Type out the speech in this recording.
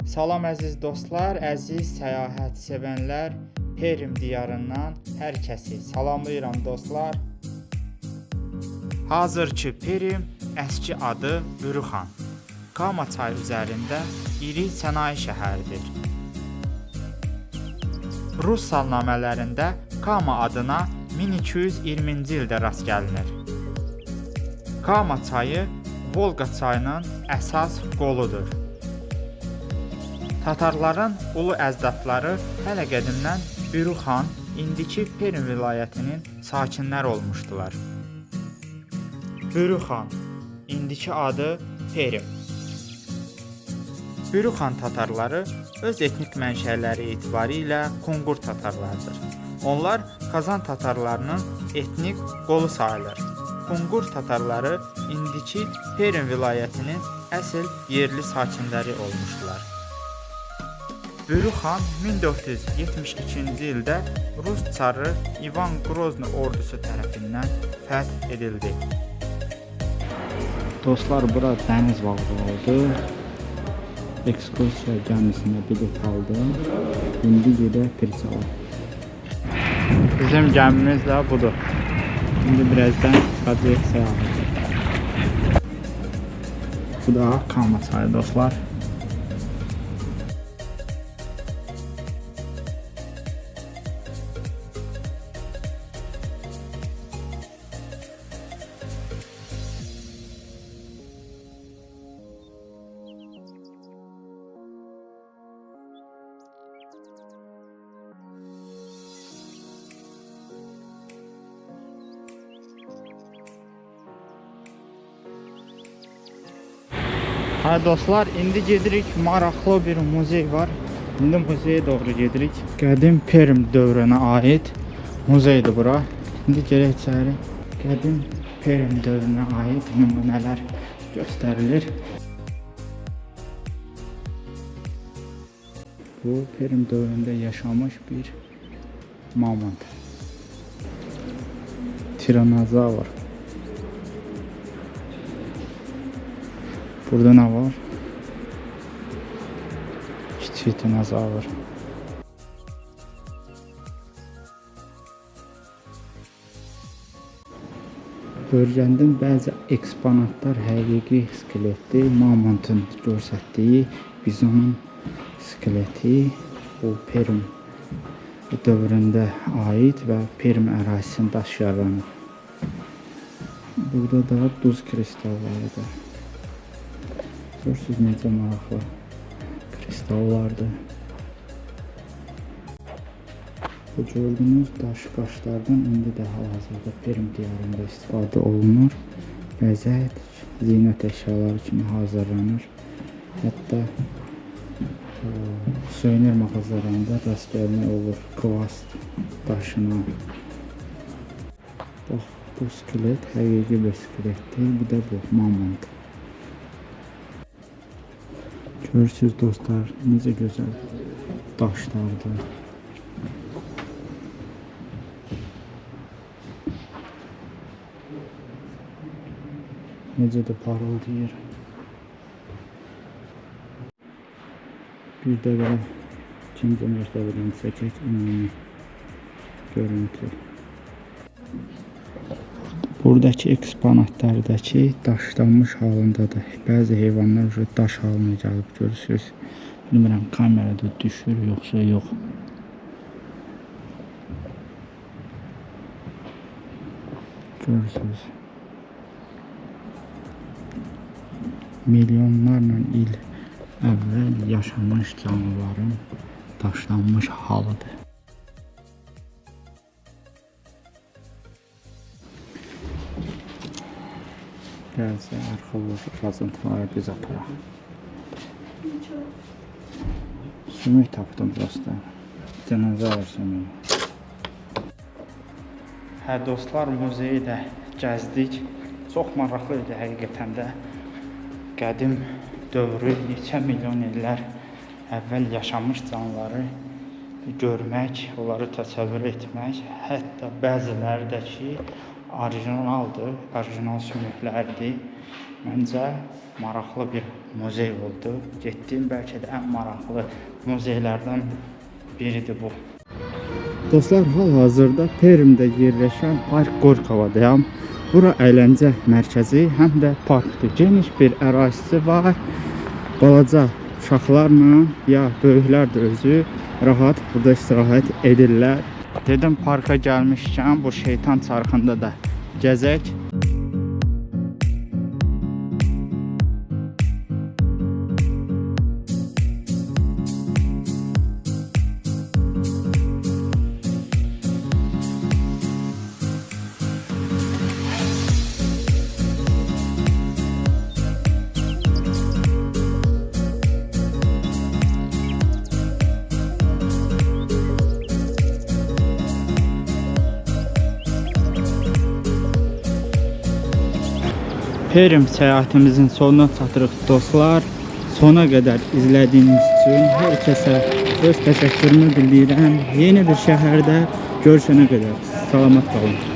Salam əziz dostlar, əziz səyahət sevənlər, Perm diyarından hər kəsi salamlayıram dostlar. Hazırki Perm əski adı Bürüxan. Kama çayı üzərində iri sənaye şəhəridir. Rus salnamələrində Kama adına 1220-ci ildə rast gəlinir. Kama çayı Volqa çayının əsas qoludur. Tatarların ulu əzdadları hələ qədimdən Bürüxan, indiki Perm vilayətinin sakinləri olmuşdular. Bürüxan, indiki adı Perm. Bürüxan tatarları öz etnik mənşələri etibarilə Konqur tatarlarıdır. Onlar Kazan tatarlarının etnik qolu sayılır. Konqur tatarları indiki Perm vilayətinin əsl yerli sakinləri olmuşdular. Bürüxan 1472-ci ildə Rus çarı İvan Qrozny ordusu tərəfindən fəth edildi. Dostlar, bura dəniz vağzı oldu. Ekskursiya gəmisinə bilet aldım. İndi gedək Pirçala. Bizim gəmimiz də budur. İndi birazdan çıxacaq səyahətə. Bu da Kama çayı dostlar. Hə dostlar, indi gedirik, maraqlı bir muzey var. İndi muzeyə doğru gedirik. Qədim Perm dövrünə aid muzeydir bura. İndi gələk içəri. Qədim Perm dövrünə aid nümunələr göstərilir. Bu Perm dövründə yaşamış bir mamont. Tiranozavr. Burada nə var? Kiçik dinozavr. Bölgənin bəzi eksponatlar həqiqi skeleti, mamontun göstərdiyi bizonun skeleti, o Perm dövründə aid və Perm ərazisində daşıyarlanır. Burada da duz kristallarıdır. Görürsünüz necə maraqlı kristallardır. Bu gördüyünüz daş qaşlardan indi də hal-hazırda Perm diyarında istifadə olunur. Bəzək, zinət əşyaları kimi hazırlanır. Hətta suvenir mağazalarında rast gəlmək olur kvast daşına. Bax, bu skelet həqiqi bir skeletdir. Bu da bu mamont. Görürsünüz dostlar, necə gözəl daşlardır. Necə də parıldayır. Bir də belə ikinci mərtəbədən çəkək ümumi görüntü. Buradakı eksponatlardakı daşlanmış halındadır. Bəzi heyvanlar daş halına gəlib görürsünüz. Bilmirəm kamerada düşür yoxsa yox. Görürsünüz. Milyonlarla il əvvəl yaşamış canlıların daşlanmış halıdır. Bəzi arxeoloji qazıntıları biz aparaq. Sümük tapdım dostlar. Dinozavr sümüyü. Hə dostlar, muzeyi də gəzdik. Çox maraqlı idi həqiqətən də. Qədim dövrü, neçə milyon illər əvvəl yaşamış canlıları görmək, onları təsəvvür etmək, hətta bəziləri də ki, orijinaldır, orijinal sümüklərdir. Məncə maraqlı bir muzey oldu. Getdiyim bəlkə də ən maraqlı muzeylərdən biridir bu. Dostlar, hal-hazırda Permdə yerləşən Park Gorkovadayam. Bura əyləncə mərkəzi, həm də parkdır. Geniş bir ərazisi var. Balaca uşaqlarla ya böyüklər də özü rahat burada istirahət edirlər. Dedim parka gəlmişkən bu şeytan çarxında da gəzək. Perm seyahatimizin sonuna çatırıq dostlar. Sona qədər izlədiyiniz üçün hər kəsə öz təşəkkürümü bildirirəm. Yeni bir şəhərdə görüşənə qədər salamat qalın.